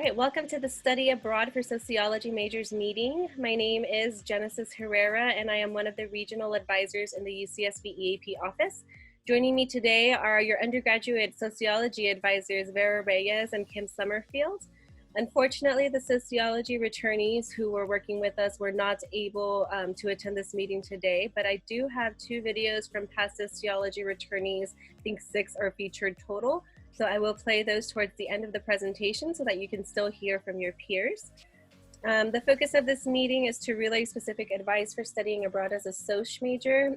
right, welcome to the Study Abroad for Sociology Majors meeting. My name is Genesis Herrera, and I am one of the regional advisors in the UCSB EAP office. Joining me today are your undergraduate sociology advisors, Vera Reyes and Kim Summerfield. Unfortunately, the sociology returnees who were working with us were not able to attend this meeting today, but I do have 2 videos from past sociology returnees. I think 6 are featured total. So I will play those towards the end of the presentation so that you can still hear from your peers. The focus of this meeting is to relay specific advice for studying abroad as a Soc major.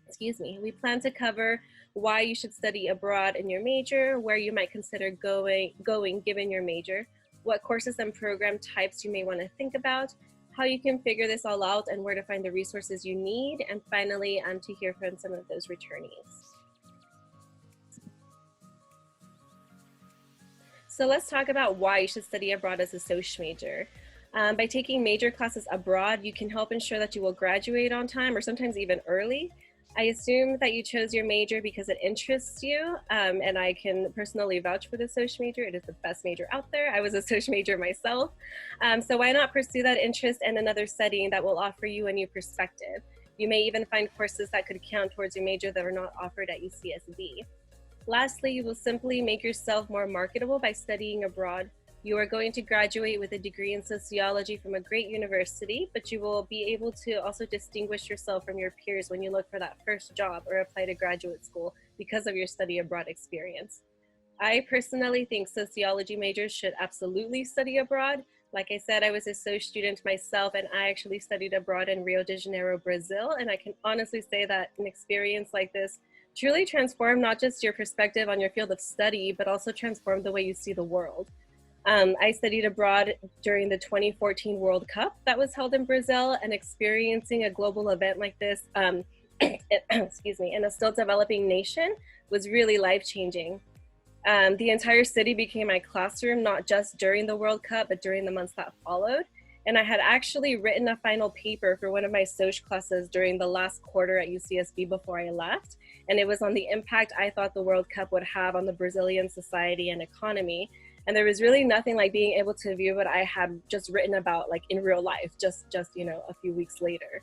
Excuse me. We plan to cover why you should study abroad in your major, where you might consider going given your major, what courses and program types you may want to think about, how you can figure this all out, and where to find the resources you need, and finally, to hear from some of those returnees. So let's talk about why you should study abroad as a Soc major. By taking major classes abroad, you can help ensure that you will graduate on time or sometimes even early. I assume that you chose your major because it interests you, and I can personally vouch for the Soc major. It is the best major out there. I was a Soc major myself. So why not pursue that interest in another setting that will offer you a new perspective? You may even find courses that could count towards your major that are not offered at UCSB. Lastly, you will simply make yourself more marketable by studying abroad. You are going to graduate with a degree in sociology from a great university, but you will be able to also distinguish yourself from your peers when you look for that first job or apply to graduate school because of your study abroad experience. I personally think sociology majors should absolutely study abroad. Like I said, I was a Soc student myself, and I actually studied abroad in Rio de Janeiro, Brazil, and I can honestly say that an experience like this truly transform not just your perspective on your field of study, but also transform the way you see the world. I studied abroad during the 2014 World Cup that was held in Brazil, and experiencing a global event like this, excuse me, in a still developing nation was really life-changing. The entire city became my classroom, not just during the World Cup, but during the months that followed. And I had actually written a final paper for one of my Soc classes during the last quarter at UCSB before I left. And it was on the impact I thought the World Cup would have on the Brazilian society and economy. And there was really nothing like being able to view what I had just written about like in real life, just you know, a few weeks later.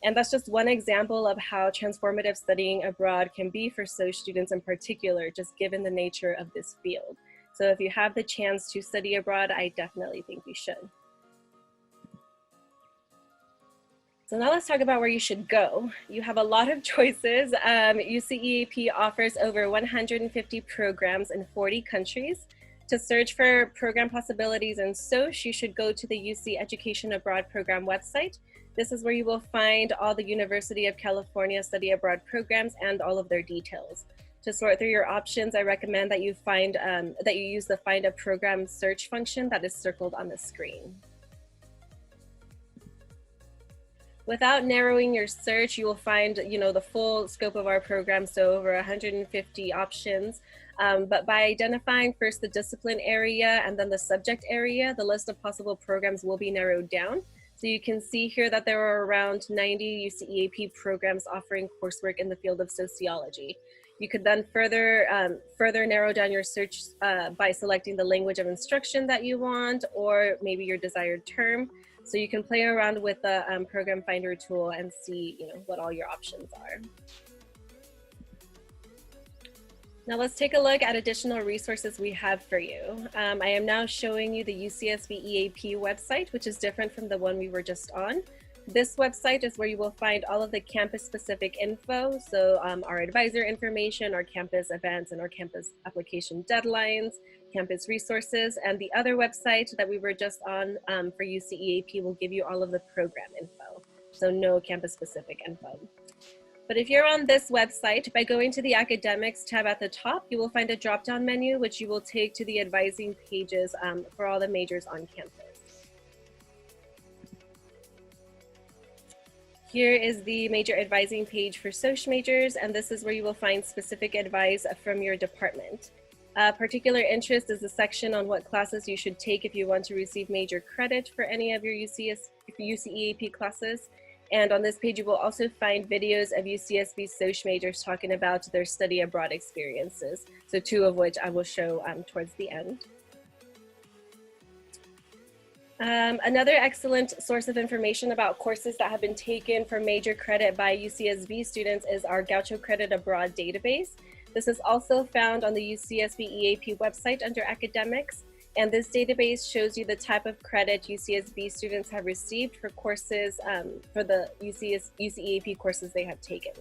And that's just one example of how transformative studying abroad can be for Soc students in particular, just given the nature of this field. So if you have the chance to study abroad, I definitely think you should. So now let's talk about where you should go. You have a lot of choices. UCEP offers over 150 programs in 40 countries. To search for program possibilities in Soc, you should go to the UC Education Abroad program website. This is where you will find all the University of California study abroad programs and all of their details. To sort through your options, I recommend that you use the Find a Program search function that is circled on the screen. Without narrowing your search, you will find, the full scope of our program, so over 150 options. But by identifying first the discipline area and then the subject area, the list of possible programs will be narrowed down. So you can see here that there are around 90 UCEAP programs offering coursework in the field of sociology. You could then further narrow down your search by selecting the language of instruction that you want, or maybe your desired term. So you can play around with the program finder tool and see what all your options are. Now let's take a look at additional resources we have for you. I am now showing you the UCSB EAP website, which is different from the one we were just on. This website is where you will find all of the campus-specific info, so our advisor information, our campus events, and our campus application deadlines, campus resources, and the other website that we were just on for UCEAP will give you all of the program info, so no campus-specific info. But if you're on this website, by going to the Academics tab at the top, you will find a drop-down menu, which you will take to the advising pages for all the majors on campus. Here is the major advising page for Soc majors, and this is where you will find specific advice from your department. Particular interest is the section on what classes you should take if you want to receive major credit for any of your UCEAP classes. And on this page, you will also find videos of UCSB Soc majors talking about their study abroad experiences. So 2 of which I will show towards the end. Another excellent source of information about courses that have been taken for major credit by UCSB students is our Gaucho Credit Abroad database. This is also found on the UCSB EAP website under academics, and this database shows you the type of credit UCSB students have received for courses, for the UCEAP courses they have taken.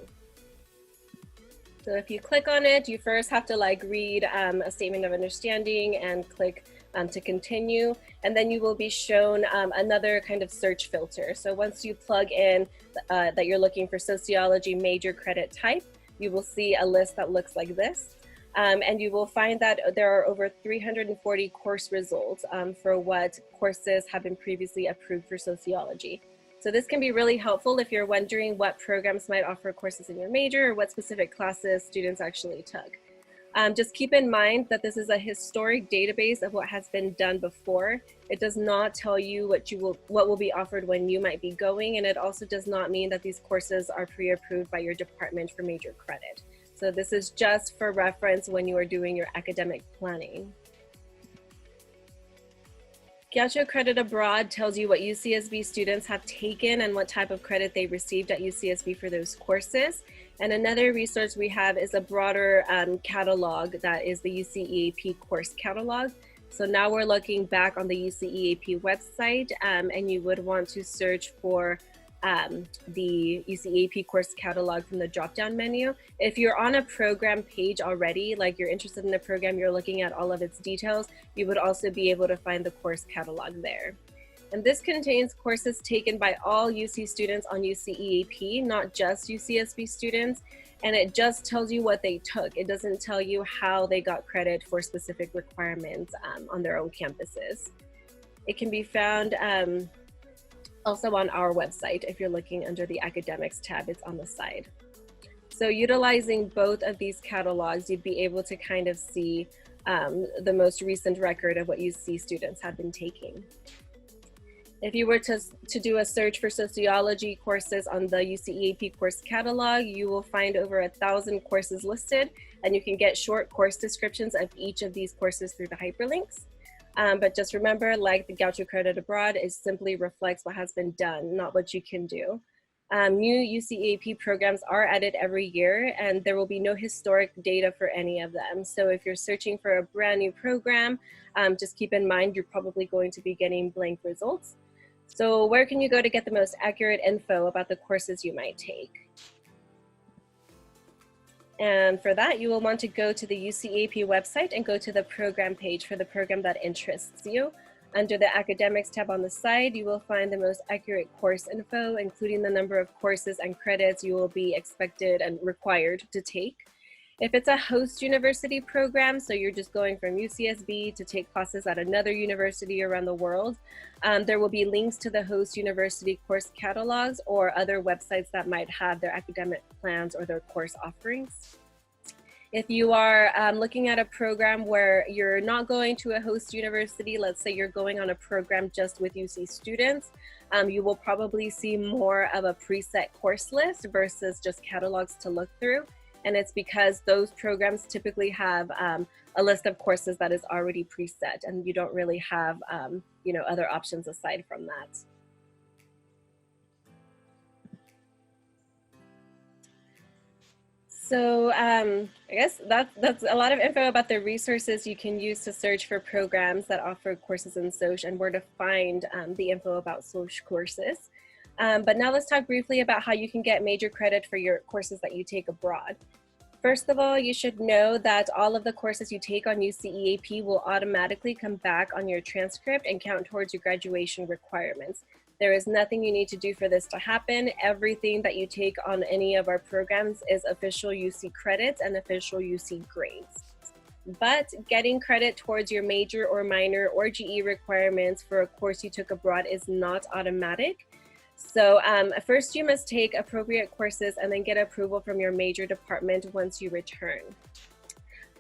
So if you click on it, you first have to read a statement of understanding and click to continue, and then you will be shown another kind of search filter. So once you plug in that you're looking for sociology major credit type, you will see a list that looks like this. And you will find that there are over 340 course results for what courses have been previously approved for sociology. So this can be really helpful if you're wondering what programs might offer courses in your major or what specific classes students actually took. Just keep in mind that this is a historic database of what has been done before. It does not tell you what will be offered when you might be going, and it also does not mean that these courses are pre-approved by your department for major credit. So this is just for reference when you are doing your academic planning. Gaucho Credit Abroad tells you what UCSB students have taken and what type of credit they received at UCSB for those courses. And another resource we have is a broader catalog that is the UCEAP course catalog. So now we're looking back on the UCEAP website, and you would want to search for the UCEAP course catalog from the drop-down menu. If you're on a program page already, like you're interested in the program, you're looking at all of its details, you would also be able to find the course catalog there. And this contains courses taken by all UC students on UCEAP, not just UCSB students, and it just tells you what they took. It doesn't tell you how they got credit for specific requirements on their own campuses. It can be found also on our website. If you're looking under the academics tab, it's on the side. So utilizing both of these catalogs, you'd be able to kind of see the most recent record of what UC students have been taking. If you were to do a search for sociology courses on the UCEAP course catalog, you will find over 1,000 courses listed, and you can get short course descriptions of each of these courses through the hyperlinks. But just remember, like the Gaucho Credit Abroad, it simply reflects what has been done, not what you can do. New UCEAP programs are added every year, and there will be no historic data for any of them. So if you're searching for a brand new program, just keep in mind you're probably going to be getting blank results. So where can you go to get the most accurate info about the courses you might take? And for that, you will want to go to the UCEAP website and go to the program page for the program that interests you. Under the academics tab on the side, you will find the most accurate course info, including the number of courses and credits you will be expected and required to take. If it's a host university program, so you're just going from UCSB to take classes at another university around the world, there will be links to the host university course catalogs or other websites that might have their academic plans or their course offerings. If you are looking at a program where you're not going to a host university, let's say you're going on a program just with UC students, you will probably see more of a preset course list versus just catalogs to look through. And it's because those programs typically have a list of courses that is already preset, and you don't really have other options aside from that. So I guess that's a lot of info about the resources you can use to search for programs that offer courses in Soc and where to find the info about Soc courses. But now let's talk briefly about how you can get major credit for your courses that you take abroad. First of all, you should know that all of the courses you take on UCEAP will automatically come back on your transcript and count towards your graduation requirements. There is nothing you need to do for this to happen. Everything that you take on any of our programs is official UC credits and official UC grades. But getting credit towards your major or minor or GE requirements for a course you took abroad is not automatic. So first you must take appropriate courses and then get approval from your major department once you return.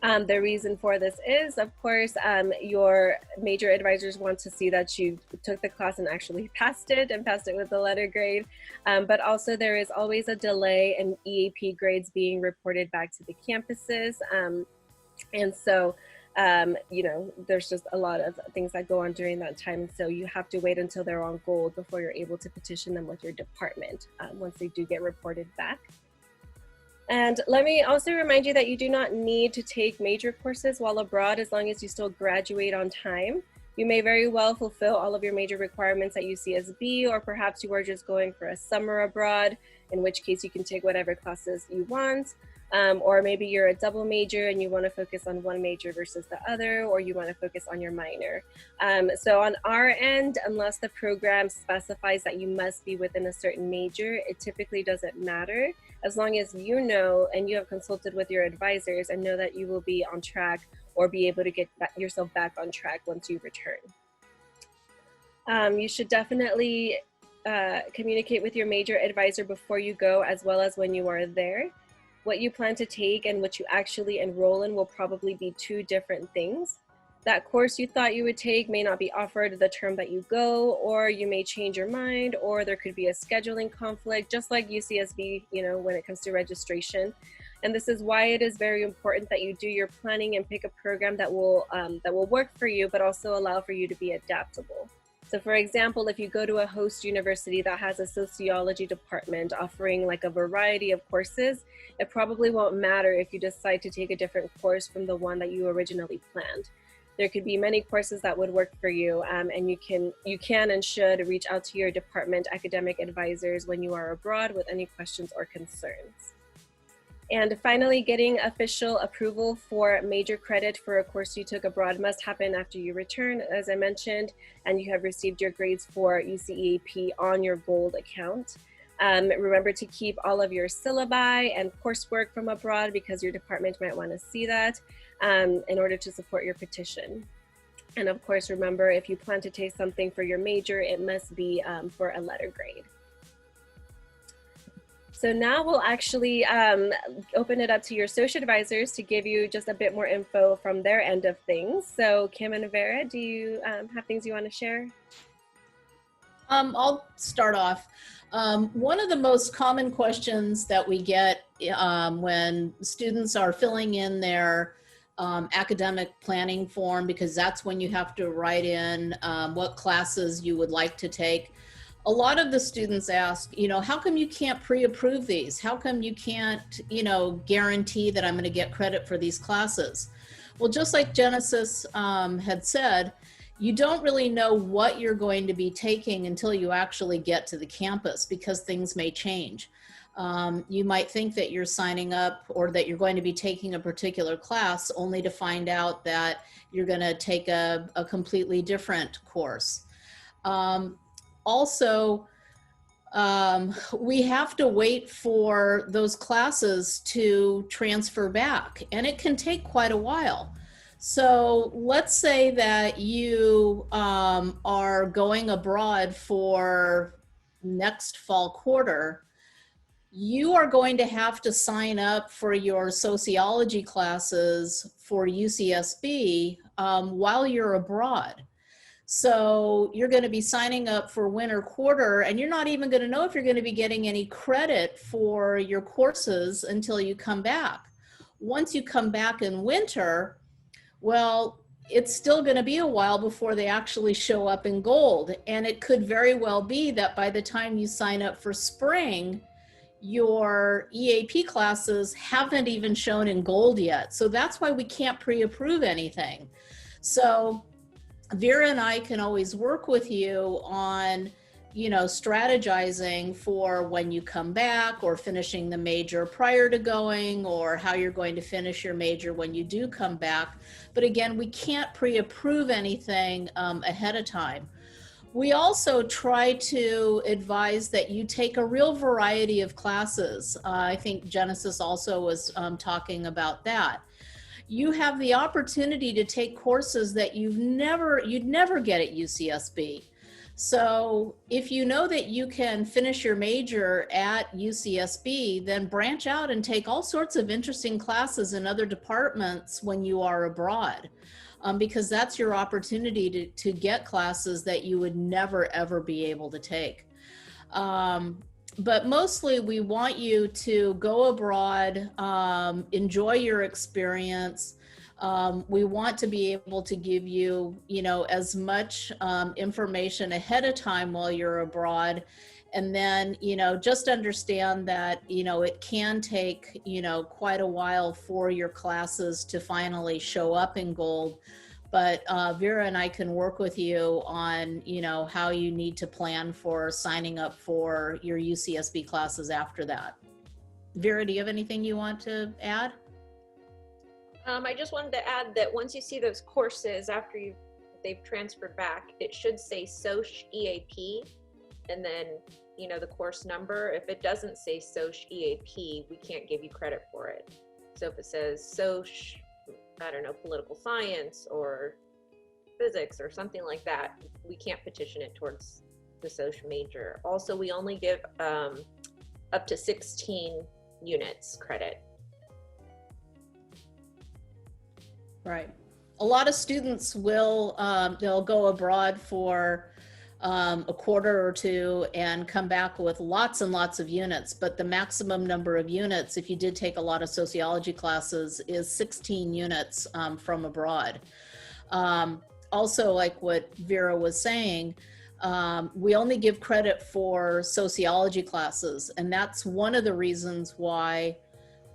The reason for this is, of course, your major advisors want to see that you took the class and actually passed it and passed it with a letter grade. But also there is always a delay in EAP grades being reported back to the campuses. And so you know, there's just a lot of things that go on during that time. So you have to wait until they're on gold before you're able to petition them with your department once they do get reported back. And let me also remind you that you do not need to take major courses while abroad as long as you still graduate on time. You may very well fulfill all of your major requirements at UCSB, or perhaps you are just going for a summer abroad, in which case you can take whatever classes you want. Or maybe you're a double major and you want to focus on one major versus the other, or you want to focus on your minor. So on our end, unless the program specifies that you must be within a certain major, it typically doesn't matter, as long as you know and you have consulted with your advisors and know that you will be on track or be able to get yourself back on track once you return. You should definitely communicate with your major advisor before you go, as well as when you are there. What you plan to take and what you actually enroll in will probably be two different things. That course you thought you would take may not be offered the term that you go, or you may change your mind, or there could be a scheduling conflict, just like UCSB, you know, when it comes to registration. And this is why it is very important that you do your planning and pick a program that will work for you, but also allow for you to be adaptable. So for example, if you go to a host university that has a sociology department offering like a variety of courses, it probably won't matter if you decide to take a different course from the one that you originally planned. There could be many courses that would work for you, and you can and should reach out to your department academic advisors when you are abroad with any questions or concerns. And finally, getting official approval for major credit for a course you took abroad must happen after you return, as I mentioned, and you have received your grades for UCEP on your gold account. Remember to keep all of your syllabi and coursework from abroad, because your department might want to see that in order to support your petition. And of course, remember, if you plan to take something for your major, it must be for a letter grade. So now we'll actually open it up to your social advisors to give you just a bit more info from their end of things. So Kim and Vera, do you have things you want to share? I'll start off. One of the most common questions that we get when students are filling in their academic planning form, because that's when you have to write in what classes you would like to take. A lot of the students ask, you know, how come you can't pre-approve these? How come you can't, you know, guarantee that I'm going to get credit for these classes? Well, just like Genesis had said, you don't really know what you're going to be taking until you actually get to the campus, because things may change. You might think that you're signing up or that you're going to be taking a particular class, only to find out that you're going to take a completely different course. Also, we have to wait for those classes to transfer back, and it can take quite a while. So let's say that you are going abroad for next fall quarter. You are going to have to sign up for your sociology classes for UCSB while you're abroad. So you're going to be signing up for winter quarter, and you're not even going to know if you're going to be getting any credit for your courses until you come back. Once you come back in winter, well, it's still going to be a while before they actually show up in gold. And it could very well be that by the time you sign up for spring, your EAP classes haven't even shown in gold yet. So that's why we can't pre-approve anything. So Vera and I can always work with you on, you know, strategizing for when you come back, or finishing the major prior to going, or how you're going to finish your major when you do come back. But again, we can't pre-approve anything ahead of time. We also try to advise that you take a real variety of classes. I think Genesis also was talking about that. You have the opportunity to take courses that you'd never get at UCSB. So if you know that you can finish your major at UCSB, then branch out and take all sorts of interesting classes in other departments when you are abroad, because that's your opportunity to get classes that you would never, ever be able to take. But mostly we want you to go abroad, enjoy your experience, We want to be able to give you, as much information ahead of time while you're abroad. And then, just understand that, it can take, quite a while for your classes to finally show up in gold. But Vera and I can work with you on, how you need to plan for signing up for your UCSB classes after that. Vera, do you have anything you want to add? I just wanted to add that once you see those courses after they've transferred back, it should say Soc EAP, and then the course number. If it doesn't say Soc EAP, we can't give you credit for it. So if it says Soc, I don't know, political science or physics or something like that, we can't petition it towards the Soc major. Also, we only give up to 16 units credit. Right. A lot of students will, they'll go abroad for a quarter or two and come back with lots and lots of units, but the maximum number of units, if you did take a lot of sociology classes, is 16 units from abroad. Also, like what Vera was saying, we only give credit for sociology classes, and that's one of the reasons why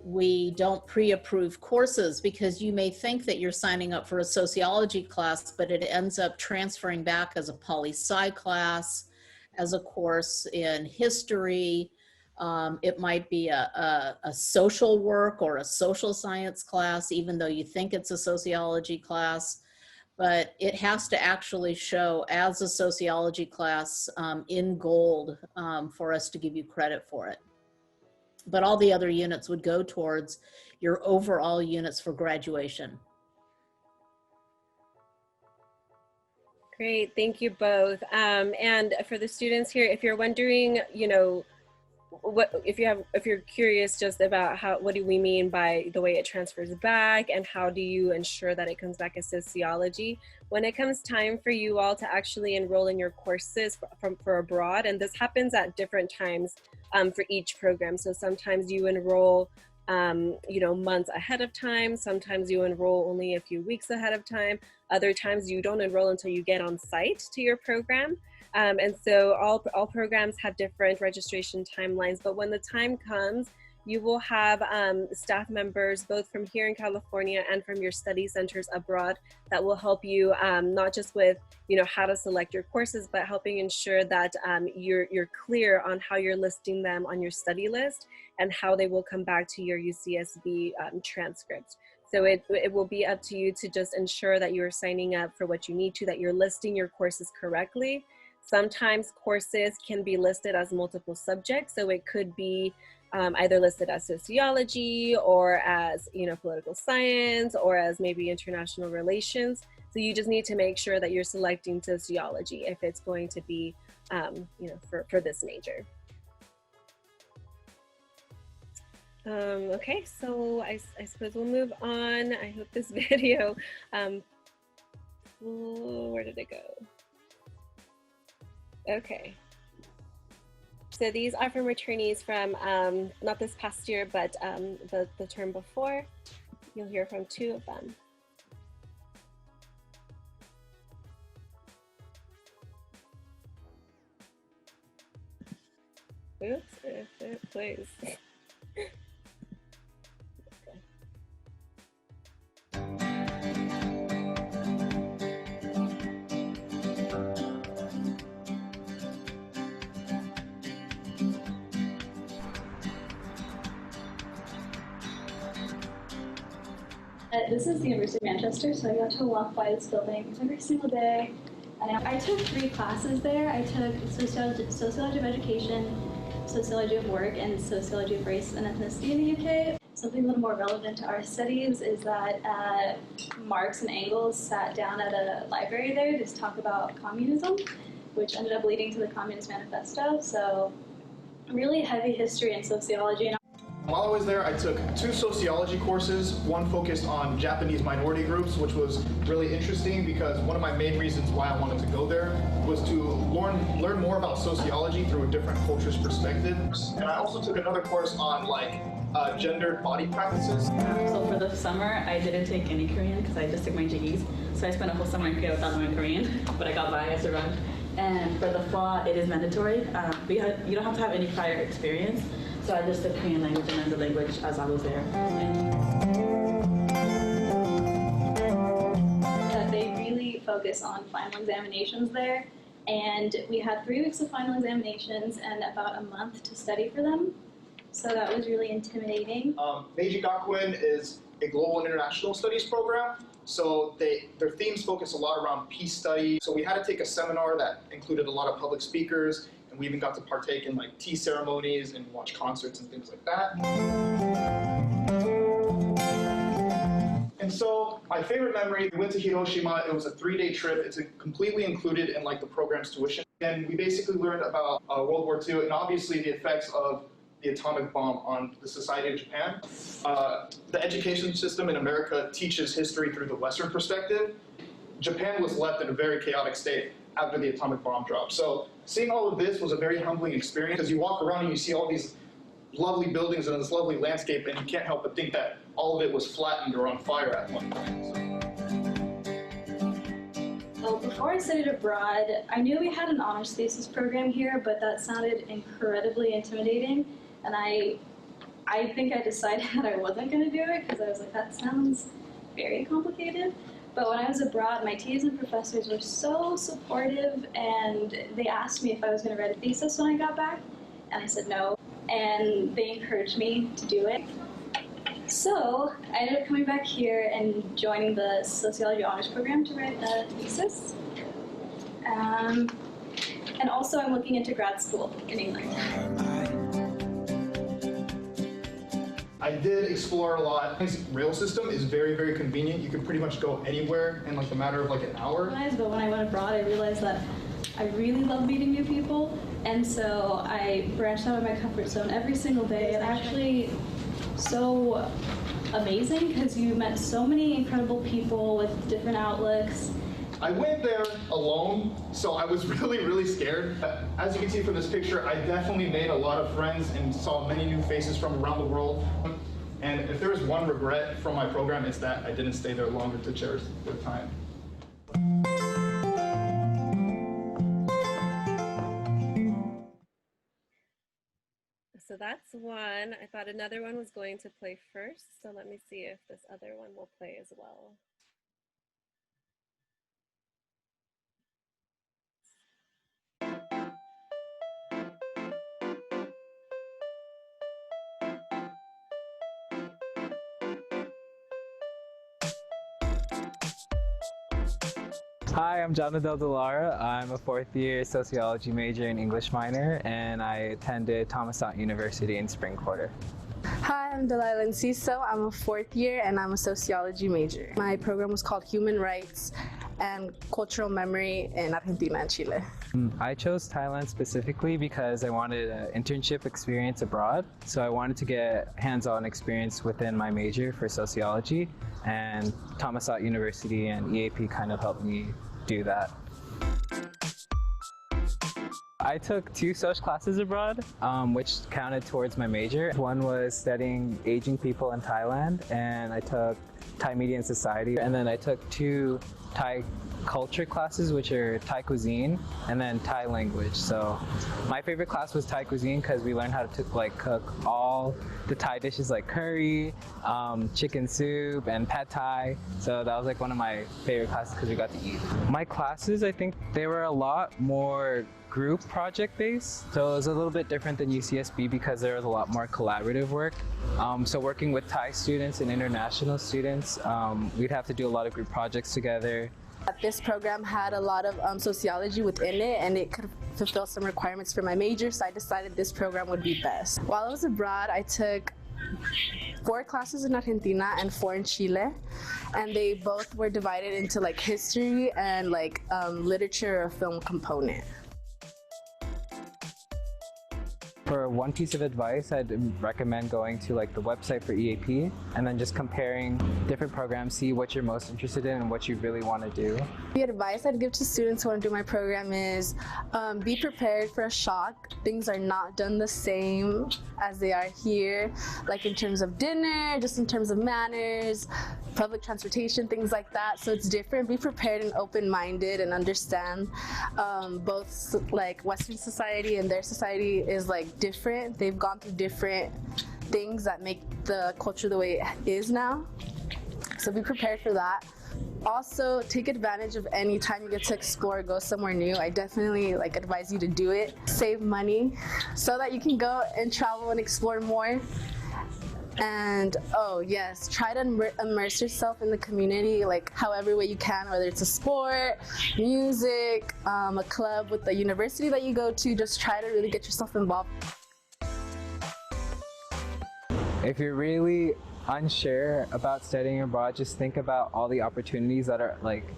we don't pre-approve courses, because you may think that you're signing up for a sociology class, but it ends up transferring back as a poli-sci class, as a course in history. It might be a social work or a social science class, even though you think it's a sociology class. But it has to actually show as a sociology class in gold for us to give you credit for it. But all the other units would go towards your overall units for graduation. Great, thank you both. And for the students here, if you're wondering, if you're curious just about what do we mean by the way it transfers back and how do you ensure that it comes back as sociology, when it comes time for you all to actually enroll in your courses for abroad, and this happens at different times for each program. So sometimes you enroll months ahead of time. Sometimes you enroll only a few weeks ahead of time. Other times you don't enroll until you get on site to your program. And so all programs have different registration timelines, but when the time comes, you will have staff members both from here in California and from your study centers abroad that will help you not just with how to select your courses, but helping ensure that you're clear on how you're listing them on your study list and how they will come back to your UCSB transcript. So it will be up to you to just ensure that you're signing up for what you need to, that you're listing your courses correctly. Sometimes courses can be listed as multiple subjects, so it could be either listed as sociology or as political science or as maybe international relations. So you just need to make sure that you're selecting sociology if it's going to be for this major. Okay, so I suppose we'll move on. I hope this video, where did it go? Okay. So these are from returnees from not this past year, but the term before. You'll hear from 2 of them. Oops, if it plays. This is the University of Manchester, so I got to walk by this building every single day. And I took 3 classes there. I took sociology of education, sociology of work, and sociology of race and ethnicity in the UK. Something a little more relevant to our studies is that Marx and Engels sat down at a library there to talk about communism, which ended up leading to the Communist Manifesto. So really heavy history and sociology. While I was there, I took 2 sociology courses. One focused on Japanese minority groups, which was really interesting because one of my main reasons why I wanted to go there was to learn more about sociology through a different culture's perspective. And I also took another course on gendered body practices. So for the summer, I didn't take any Korean because I just took my GEs. So I spent a whole summer in Korea without learning Korean, but I got by as a run. And for the fall, it is mandatory. You don't have to have any prior experience. So I just took Korean language and learned the language as I was there. They really focus on final examinations there. And we had 3 weeks of final examinations and about a month to study for them. So that was really intimidating. Meiji Gakuen is a global and international studies program. So their themes focus a lot around peace study. So we had to take a seminar that included a lot of public speakers, and we even got to partake in like tea ceremonies and watch concerts and things like that. And so my favorite memory, we went to Hiroshima. It was a 3-day trip. It's completely included in like the program's tuition. And we basically learned about World War II and obviously the effects of the atomic bomb on the society of Japan. The education system in America teaches history through the Western perspective. Japan was left in a very chaotic state after the atomic bomb dropped. So seeing all of this was a very humbling experience because you walk around and you see all these lovely buildings and this lovely landscape, and you can't help but think that all of it was flattened or on fire at one point. Well, before I studied abroad, I knew we had an honors thesis program here, but that sounded incredibly intimidating. And I think I decided that I wasn't going to do it because I was like, that sounds very complicated. But when I was abroad, my teachers and professors were so supportive, and they asked me if I was going to write a thesis when I got back, and I said no. And they encouraged me to do it. So I ended up coming back here and joining the Sociology honors program to write a thesis. And also I'm looking into grad school in England. I did explore a lot. This rail system is very, very convenient. You can pretty much go anywhere in like a matter of like an hour. But when I went abroad, I realized that I really love meeting new people, and so I branched out of my comfort zone every single day. And actually, so amazing because you met so many incredible people with different outlooks. I went there alone, so I was really, really scared. As you can see from this picture, I definitely made a lot of friends and saw many new faces from around the world. And if there was one regret from my program, it's that I didn't stay there longer to cherish the time. So that's one. I thought another one was going to play first, so let me see if this other one will play as well. Hi, I'm Jonathan Delara. I'm a 4th-year sociology major and English minor, and I attended Thomas Alva University in spring quarter. Hi, I'm Delilah Enciso. I'm a 4th year and I'm a sociology major. My program was called Human Rights and Cultural Memory in Argentina and Chile. I chose Thailand specifically because I wanted an internship experience abroad. So I wanted to get hands-on experience within my major for sociology, and Thomas Alva University and EAP kind of helped me do that. I took 2 social classes abroad, which counted towards my major. One was studying aging people in Thailand, and I took Thai Media and Society. And then I took 2 Thai culture classes, which are Thai cuisine and then Thai language. So my favorite class was Thai cuisine because we learned how to cook all the Thai dishes like curry, chicken soup, and pad Thai. So that was like one of my favorite classes because we got to eat. My classes, I think they were a lot more group project based. So it was a little bit different than UCSB because there was a lot more collaborative work. So working with Thai students and international students, we'd have to do a lot of group projects together. This program had a lot of sociology within it, and it could fulfill some requirements for my major, so I decided this program would be best. While I was abroad, I took 4 classes in Argentina and 4 in Chile, and they both were divided into like history and like literature or film component. For one piece of advice, I'd recommend going to like the website for EAP and then just comparing different programs, see what you're most interested in and what you really want to do. The advice I'd give to students who want to do my program is be prepared for a shock. Things are not done the same as they are here, like in terms of dinner, just in terms of manners, public transportation, things like that. So it's different. Be prepared and open-minded and understand both like Western society and their society is like different. They've gone through different things that make the culture the way it is now. So be prepared for that. Also, take advantage of any time you get to explore, go somewhere new. I definitely like advise you to do it. Save money so that you can go and travel and explore more. And oh yes, try to immerse yourself in the community like however way you can, whether it's a sport, music, a club with the university that you go to. Just try to really get yourself involved. If you're really unsure about studying abroad, just think about all the opportunities that are like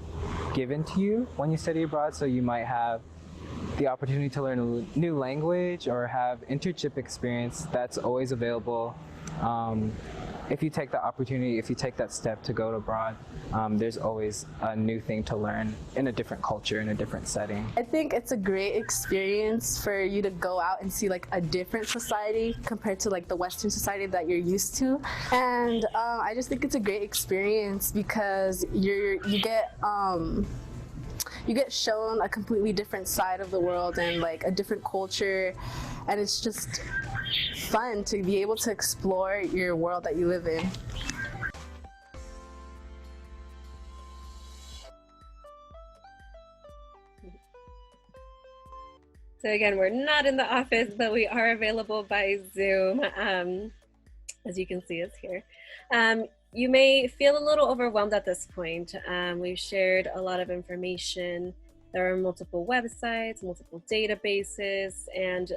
given to you when you study abroad. So you might have the opportunity to learn a new language or have internship experience that's always available. If you take the opportunity, if you take that step to go abroad, there's always a new thing to learn in a different culture, in a different setting. I think it's a great experience for you to go out and see like a different society compared to like the Western society that you're used to. And I just think it's a great experience because you get shown a completely different side of the world and like a different culture, and it's just fun to be able to explore your world that you live in. So again, we're not in the office, but we are available by Zoom, as you can see us here. You may feel a little overwhelmed at this point. We've shared a lot of information. There are multiple websites, multiple databases, and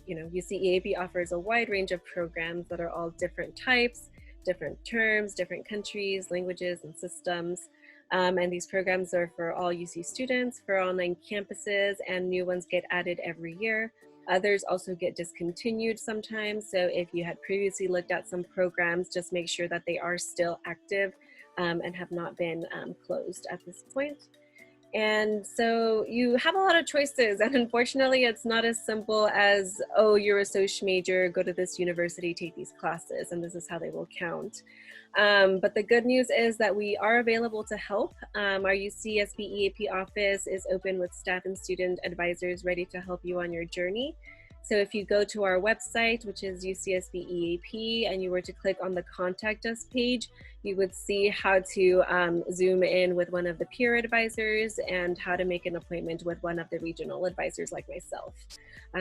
UCEAP offers a wide range of programs that are all different types, different terms, different countries, languages, and systems. And these programs are for all UC students, for online campuses, and new ones get added every year. Others also get discontinued sometimes. So if you had previously looked at some programs, just make sure that they are still active and have not been closed at this point. And so you have a lot of choices, and unfortunately it's not as simple as, oh, you're a Soc major, go to this university, take these classes, and this is how they will count. But the good news is that we are available to help. Our UCSB EAP office is open with staff and student advisors ready to help you on your journey. So if you go to our website, which is UCSB EAP, and you were to click on the Contact Us page, you would see how to Zoom in with one of the peer advisors and how to make an appointment with one of the regional advisors like myself.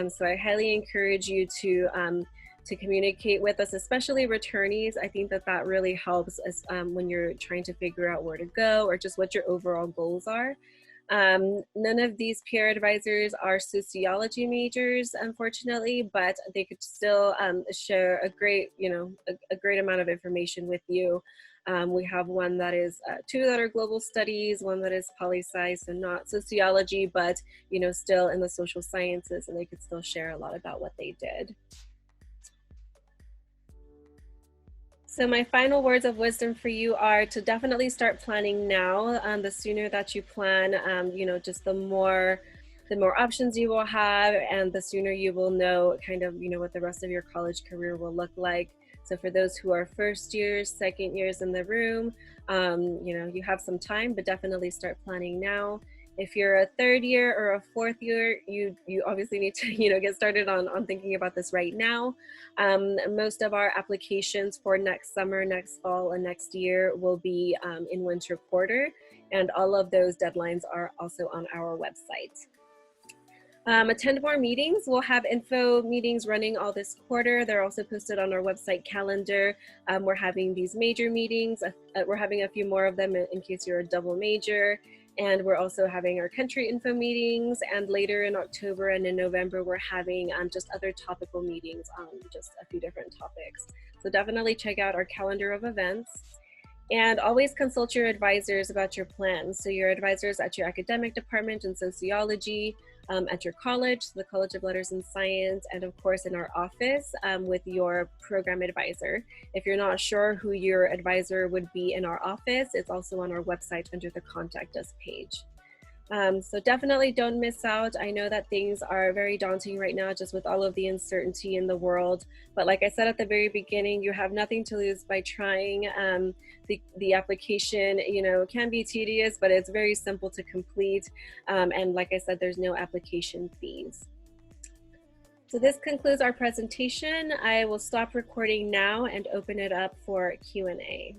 So I highly encourage you to communicate with us, especially returnees. I think that that really helps us when you're trying to figure out where to go or just what your overall goals are. None of these peer advisors are sociology majors, unfortunately, but they could still share a great, a great amount of information with you. We have one that is, two that are global studies, one that is poli-sci, so not sociology, but, still in the social sciences, and they could still share a lot about what they did. So my final words of wisdom for you are to definitely start planning now. The sooner that you plan, just the more options you will have, and the sooner you will know kind of, what the rest of your college career will look like. So for those who are first years, second years in the room, you have some time, but definitely start planning now. If you're a third year or a fourth year, you obviously need to get started on thinking about this right now. Most of our applications for next summer, next fall, and next year will be in winter quarter, and all of those deadlines are also on our website. Attend more meetings. We'll have info meetings running all this quarter. They're also posted on our website calendar. We're having these major meetings. We're having a few more of them in case you're a double major. And we're also having our country info meetings, and later in October and in November, we're having just other topical meetings on just a few different topics. So definitely check out our calendar of events, and always consult your advisors about your plans. So your advisors at your academic department in sociology, at your college, the College of Letters and Science, and of course in our office with your program advisor. If you're not sure who your advisor would be in our office, it's also on our website under the Contact Us page. So definitely don't miss out. I know that things are very daunting right now just with all of the uncertainty in the world. But like I said at the very beginning, you have nothing to lose by trying. The application, you know, can be tedious, but it's very simple to complete. And like I said, there's no application fees. So this concludes our presentation. I will stop recording now and open it up for Q&A.